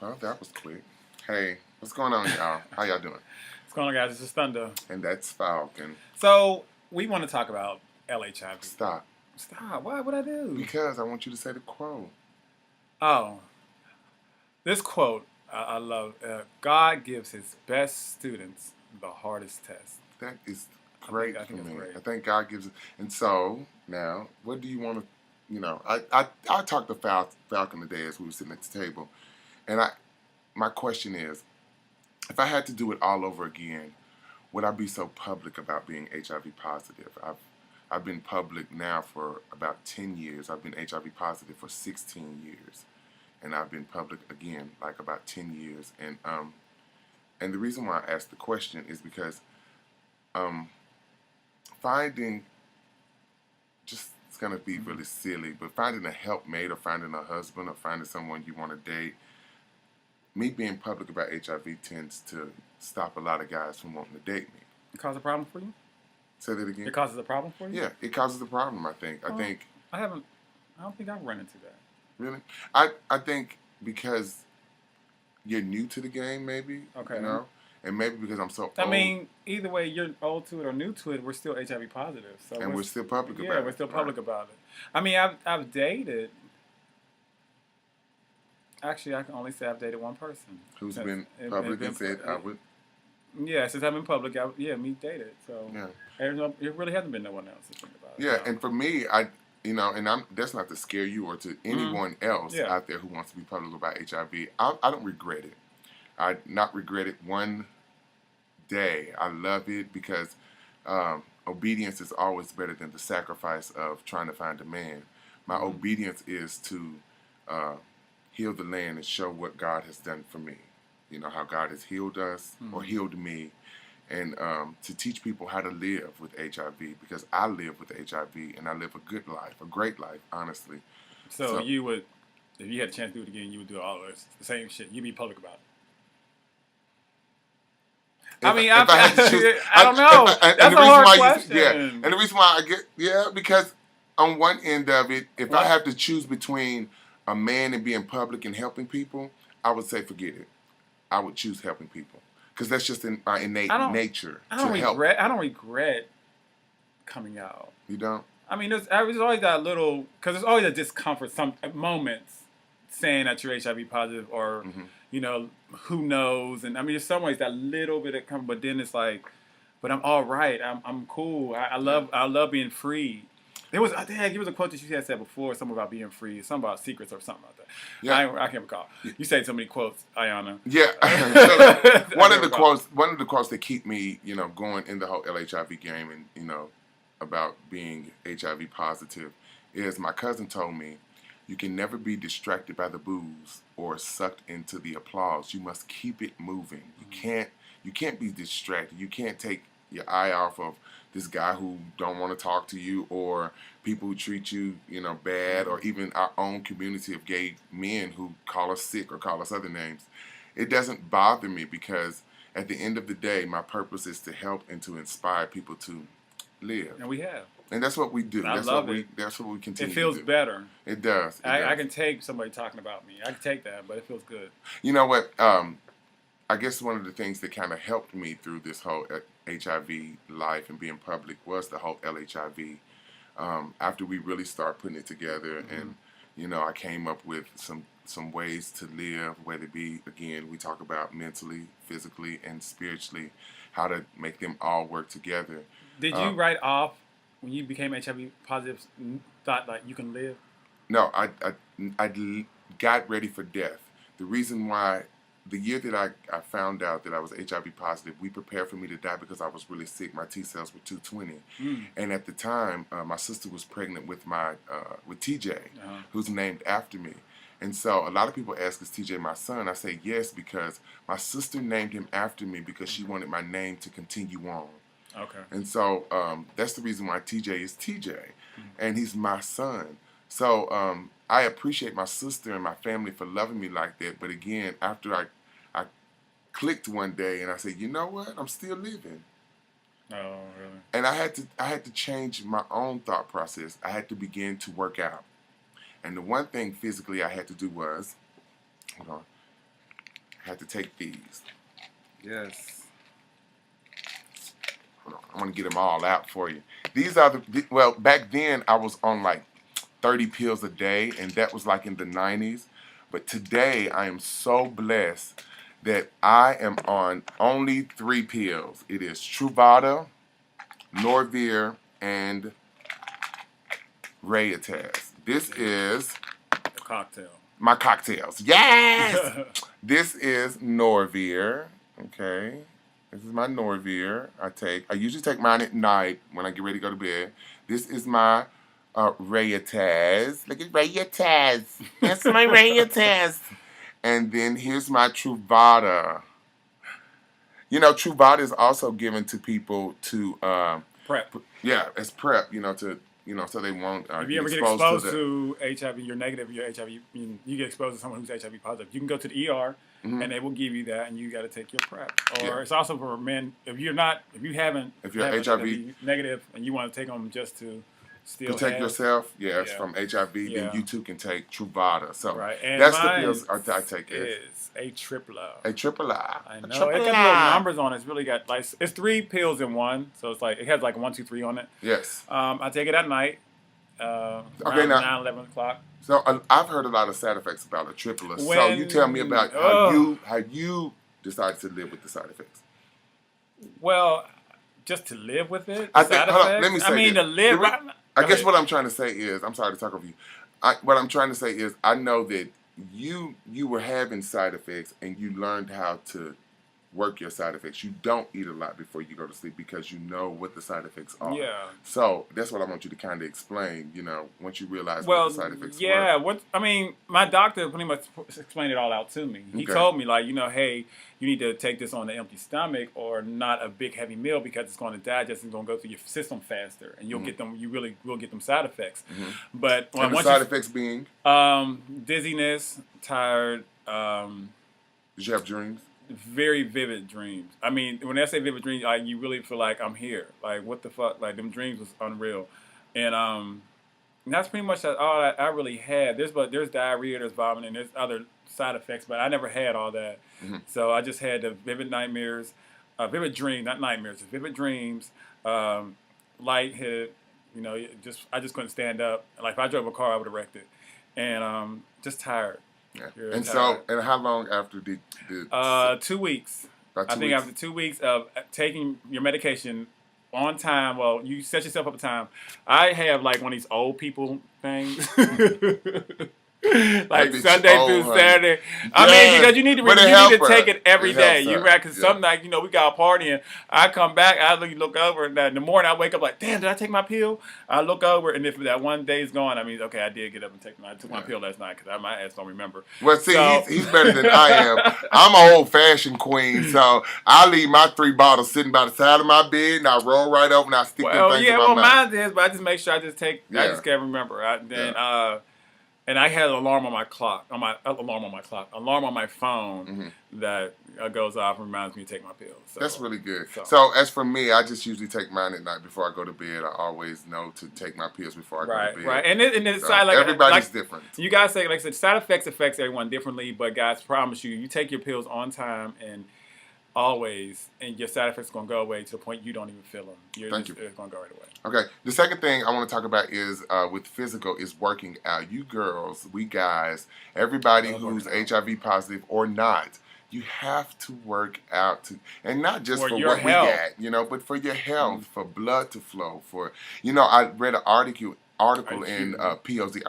Well, that was quick. Hey, what's going on, y'all? How y'all doing? What's going on, guys? This is Thunder. And that's Falcon. So, we want to talk about LHiV. Stop. Stop. Why would I do? Because I want you to say the quote. Oh. This quote, I love. God gives his best students the hardest test. That is great I think for me. great. I think God gives it. And so, now, what do you want to, I talked to Falcon today as we were sitting at the table. And my question is, if I had to do it all over again, would I be so public about being HIV positive? I've been public now for about 10 years. I've been HIV positive for 16 years. And I've been public again like about 10 years. And the reason why I asked the question is because finding, just it's gonna be really silly, but finding a helpmate or finding a husband or finding someone you want to date, me being public about HIV tends to stop a lot of guys from wanting to date me. It causes a problem for you? Say that again. It causes a problem for you? Yeah, it causes a problem. I think. I don't think I've run into that. Really, I think because you're new to the game, maybe. Okay. You know, and maybe because I'm so old. I mean, either way, you're old to it or new to it, we're still HIV positive. So and we're still public about it. Yeah, we're still public about it. I mean, I've dated. Actually, I can only say I've dated one person. Who's been public and said I would. Yeah, since I've been public, me dated. So yeah, it really hasn't been no one else to think about it. Yeah, and for me, that's not to scare you or to anyone else out there who wants to be public about HIV. I don't regret it. I not regret it one day. I love it because obedience is always better than the sacrifice of trying to find a man. My obedience is to heal the land and show what God has done for me. You know, how God has healed us or healed me. And to teach people how to live with HIV, because I live with HIV and I live a good life, a great life, honestly. So you would, if you had a chance to do it again, you would do all this, the same shit. You'd be public about it. I don't know. That's a hard question. And the reason why because on one end of it, if I have to choose between a man and being public and helping people, I would say forget it. I would choose helping people. Because that's just in my innate nature to help. I don't regret coming out. You don't? I mean, there's always that little, because there's always a discomfort, some moments saying that you're HIV positive or, who knows. And I mean, there's some ways that little bit of comfort, but then it's like, but I'm all right. I'm cool. I love being free. There was a quote that you had said before, something about being free, something about secrets or something like that. Yeah. I can't recall. You said so many quotes, Ayana. Yeah. So, one of the quotes that keep me, going in the whole LHIV game and, about being HIV positive is my cousin told me, you can never be distracted by the booze or sucked into the applause. You must keep it moving. You can't be distracted. You can't take your eye off of this guy who don't want to talk to you or people who treat you, bad, or even our own community of gay men who call us sick or call us other names. It doesn't bother me because at the end of the day, my purpose is to help and to inspire people to live. And we have. And that's what we do. That's what we continue to do. It feels better. It does. I can take somebody talking about me. I can take that, but it feels good. You know what? I guess one of the things that kind of helped me through this whole HIV life and being public was the whole LHIV. After we really start putting it together, and I came up with some ways to live, whether it be, again, we talk about mentally, physically, and spiritually, how to make them all work together. Did you write off when you became HIV positive? Thought like you can live? No, I got ready for death. The reason why. The year that I found out that I was HIV positive, we prepared for me to die because I was really sick. My T cells were 220. And at the time, my sister was pregnant with with TJ, who's named after me. And so a lot of people ask, is TJ my son? I say yes, because my sister named him after me because she wanted my name to continue on. Okay. And so that's the reason why TJ is TJ. And he's my son. So I appreciate my sister and my family for loving me like that. But again, after I clicked one day and I said, you know what? I'm still living. Oh, really? And I had to change my own thought process. I had to begin to work out. And the one thing physically I had to do was, hold on. I had to take these. Yes. Hold on, I want to get them all out for you. These are well, back then I was on like 30 pills a day, and that was like in the 90s. But today I am so blessed that I am on only 3 pills. It is Truvada, Norvir, and Rayataz. This is a cocktail. My cocktails. Yes! This is Norvir. Okay. This is my Norvir. I usually take mine at night when I get ready to go to bed. This is my Rayataz. Look at Rayataz. That's my Rayataz. And then here's my Truvada. You know, Truvada is also given to people to prep. Yeah, as prep. So they won't. If you ever get exposed to HIV, you're negative. You're HIV. You get exposed to someone who's HIV positive. You can go to the ER, and they will give you that, and you got to take your prep. Or it's also for men. If you're HIV negative, and you want to take them just to still protect yourself, from HIV, then you too can take Truvada. So and that's the pills I take. Is a triple I. A triple I. I know. It got little numbers on it. It's really got like it's 3 pills in one, so it's like it has like 1, 2, 3 on it. Yes. I take it at night. Around 9, 11 o'clock. So I've heard a lot of side effects about a triple. So you tell me about how you decided to live with the side effects. Well, just to live with it. Let me say to live. I guess what I'm trying to say is, I'm sorry to talk over you. What I'm trying to say is, I know that you were having side effects and you learned how to work your side effects. You don't eat a lot before you go to sleep because you know what the side effects are. Yeah. So that's what I want you to kind of explain, once you realize what the side effects were. My doctor pretty much explained it all out to me. He told me, hey, you need to take this on an empty stomach or not a big heavy meal because it's going to digest and going to go through your system faster. And you'll get them, you really will get them side effects. But and the side effects being? Dizziness, tired. Did you have dreams? Very vivid dreams. When I say vivid dreams, you really feel like I'm here. Like, what the fuck? Like, them dreams was unreal. And that's pretty much all I really had. There's diarrhea, there's vomiting, there's other side effects, but I never had all that. So I just had the vivid nightmares, vivid dreams, not nightmares, just vivid dreams, lightheaded, I just couldn't stand up. Like, if I drove a car, I would have wrecked it. And just tired. Yeah. And and how long after did 2 weeks. About 2 I think weeks? after 2 weeks of taking your medication on time, well, you set yourself up a time. I have like one of these old people things. Like Sunday through Saturday. Because you need to take it every day. You're right, because some night, we got partying. I come back, I look over, and in the morning I wake up like, damn, did I take my pill? I look over, and if that one day's gone, okay, I did get up and I took my pill last night because my ass don't remember. Well, see, he's better than I am. I'm an old-fashioned queen, so I leave my 3 bottles sitting by the side of my bed, and I roll right over and I stick them things in my mouth. Mine is, but I just make sure I just take. I just can't remember. And I had an alarm on my clock, alarm on my phone that goes off and reminds me to take my pills. So, that's really good. So as for me, I just usually take mine at night before I go to bed. I always know to take my pills before I go to bed. Right. And it's everybody's different. You guys say, like I said, side effects affects everyone differently, but guys, promise you take your pills on time and always, and your side effects are going to go away to the point you don't even feel them. It's going to go right away. Okay. The second thing I want to talk about is with physical is working out. You girls, we guys, everybody who's HIV positive or not, you have to work out and not just for what we got, but for your health, for blood to flow, I read an article in POZ,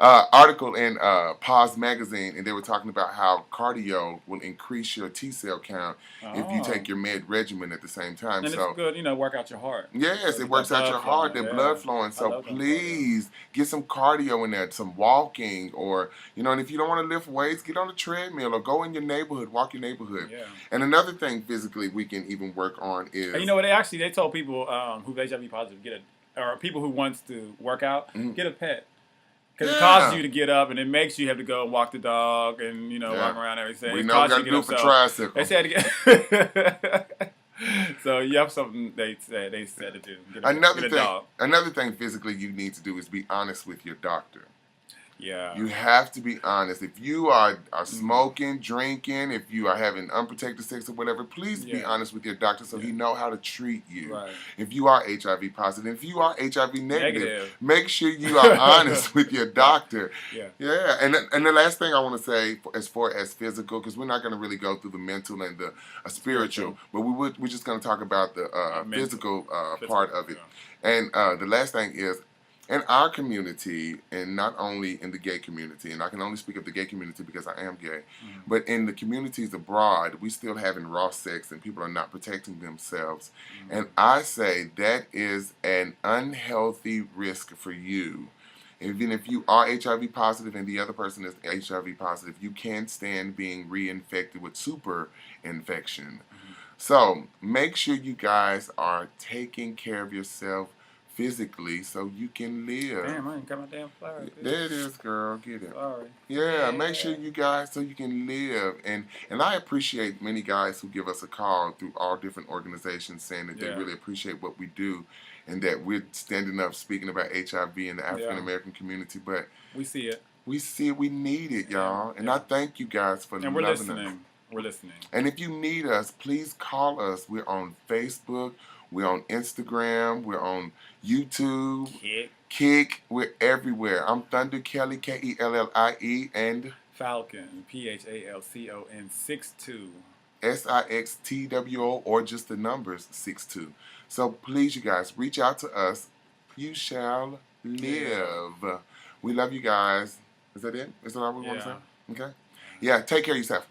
article in Pause magazine, and they were talking about how cardio will increase your T cell count if you take your med regimen at the same time. And it's good, work out your heart. Yes, it works out your heart, the blood flowing. So please get some cardio in there, some walking, or and if you don't want to lift weights, get on a treadmill or go in your neighborhood, walk your neighborhood. Yeah. And another thing physically we can even work on is they told people who's HIV positive or people who wants to work out, get a pet. Because it causes you to get up, and it makes you have to go and walk the dog and, walk around and everything. We know what got to do for tricycle. They said to get... So you have something they said to do. Get a dog. Another thing physically you need to do is be honest with your doctor. Yeah. You have to be honest. If you are smoking, drinking, if you are having unprotected sex or whatever, please be honest with your doctor so he know how to treat you. Right. If you are HIV positive, if you are HIV negative, make sure you are honest with your doctor. Yeah. And the last thing I want to say, as far as physical, because we're not going to really go through the mental and the spiritual, but we're just going to talk about the physical part of it. And the last thing is, in our community, and not only in the gay community, and I can only speak of the gay community because I am gay, but in the communities abroad, we still having raw sex and people are not protecting themselves. And I say that is an unhealthy risk for you. Even if you are HIV positive and the other person is HIV positive, you can stand being reinfected with super infection. So make sure you guys are taking care of yourself physically so you can live. Damn, I ain't got my damn flower. There it is, girl. Get it. Sorry. Yeah, make sure you guys so you can live. And I appreciate many guys who give us a call through all different organizations saying that they really appreciate what we do and that we're standing up speaking about HIV in the African American community. But we see it. We see it. We need it, y'all. And I thank you guys for loving us. We're listening. And if you need us, please call us. We're on Facebook. We're on Instagram. We're on YouTube. Kick. We're everywhere. I'm Thunder Kellie, Kellie, and Phalcon, Phalcon 62. SIXTWO, or just the numbers 62. So please, you guys, reach out to us. You shall live. We love you guys. Is that it? Is that all we want to say? Okay. Yeah. Take care of yourself.